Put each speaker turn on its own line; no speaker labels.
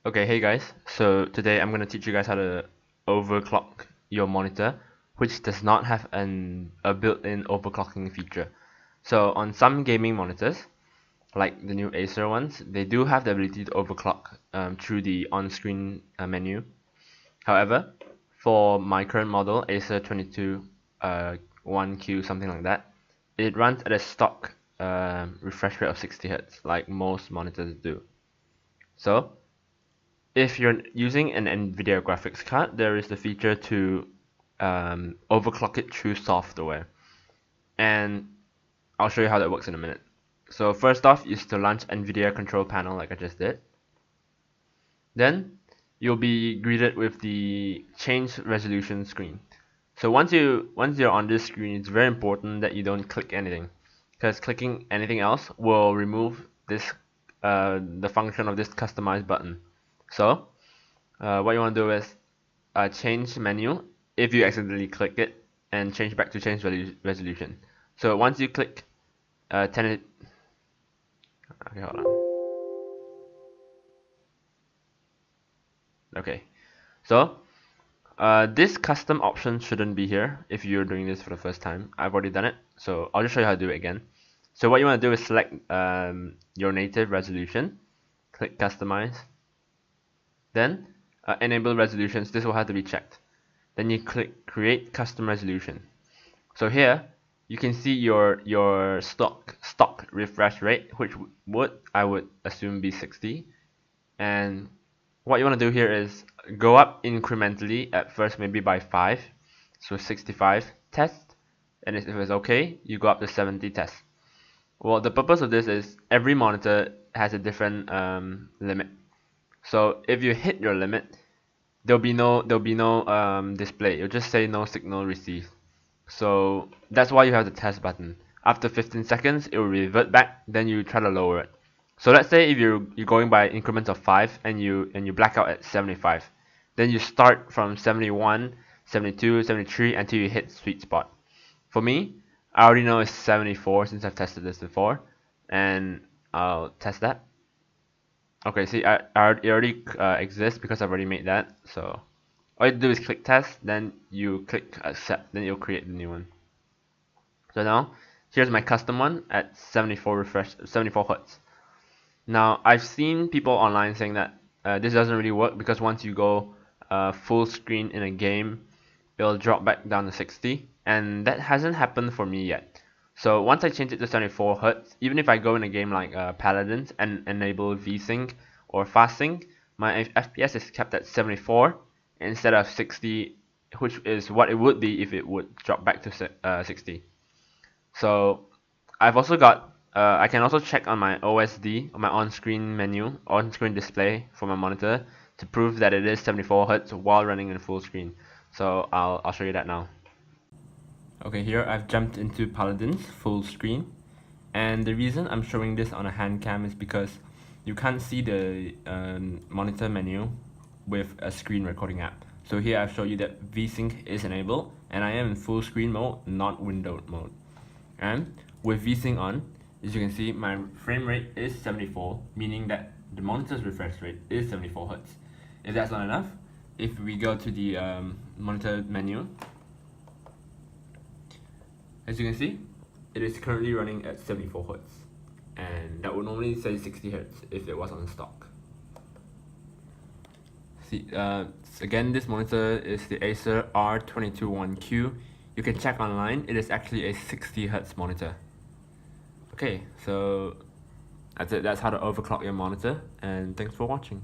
Okay, hey guys. So today I'm going to teach you guys how to overclock your monitor, which does not have a built-in overclocking feature. So on some gaming monitors, like the new Acer ones, they do have the ability to overclock through the on-screen menu. However, for my current model, Acer 22 1Q, something like that, it runs at a stock refresh rate of 60 Hz, like most monitors do. So if you're using an nvidia graphics card, there is the feature to overclock it through software, and I'll show you how that works in a minute. So first off is to launch nvidia control panel like I just did. Then you'll be greeted with the change resolution screen. So once you're on this screen, it's very important that you don't click anything, because clicking anything else will remove this the function of this customize button. So what you want to do is change menu if you accidentally click it, and change back to change resolution. So once you click 10, okay, hold on. Okay, so this custom option shouldn't be here if you're doing this for the first time. I've already done it, so I'll just show you how to do it again. So what you want to do is select your native resolution, click customize, then enable resolutions. This will have to be checked. Then you click create custom resolution. So here you can see your stock refresh rate, which I would assume be 60. And what you want to do here is go up incrementally at first, maybe by 5, so 65 test, and if it's okay, you go up to 70 test. Well, the purpose of this is every monitor has a different limit. So if you hit your limit, there'll be no display. It'll just say no signal received. So that's why you have the test button. After 15 seconds, it will revert back. Then you try to lower it. So let's say if you're going by increments of 5 and you black out at 75, then you start from 71, 72, 73 until you hit sweet spot. For me, I already know it's 74 since I've tested this before, and I'll test that. Okay, see, it already exists because I've already made that. So all you do is click test, then you click accept, then it'll create the new one. So now here's my custom one at 74 Hz. Now I've seen people online saying that this doesn't really work because once you go full screen in a game, it'll drop back down to 60, and that hasn't happened for me yet. So once I change it to 74 Hz, even if I go in a game like Paladins and enable VSync or Fast Sync, my FPS is kept at 74 instead of 60, which is what it would be if it would drop back to 60. So I've also got I can also check on my OSD, on my on-screen menu, on-screen display for my monitor, to prove that it is 74 Hz while running in full screen. So I'll show you that now. Okay, here I've jumped into Paladin's full screen, and the reason I'm showing this on a hand cam is because you can't see the monitor menu with a screen recording app. So here I've shown you that VSync is enabled, and I am in full screen mode, not windowed mode. And with VSync on, as you can see, my frame rate is 74, meaning that the monitor's refresh rate is 74 Hz. If that's not enough, if we go to the monitor menu, as you can see, it is currently running at 74 Hz, and that would normally say 60 Hz if it was on stock. See, again, this monitor is the Acer R221Q. You can check online, it is actually a 60 Hz monitor. Okay, so that's it. That's how to overclock your monitor, and thanks for watching.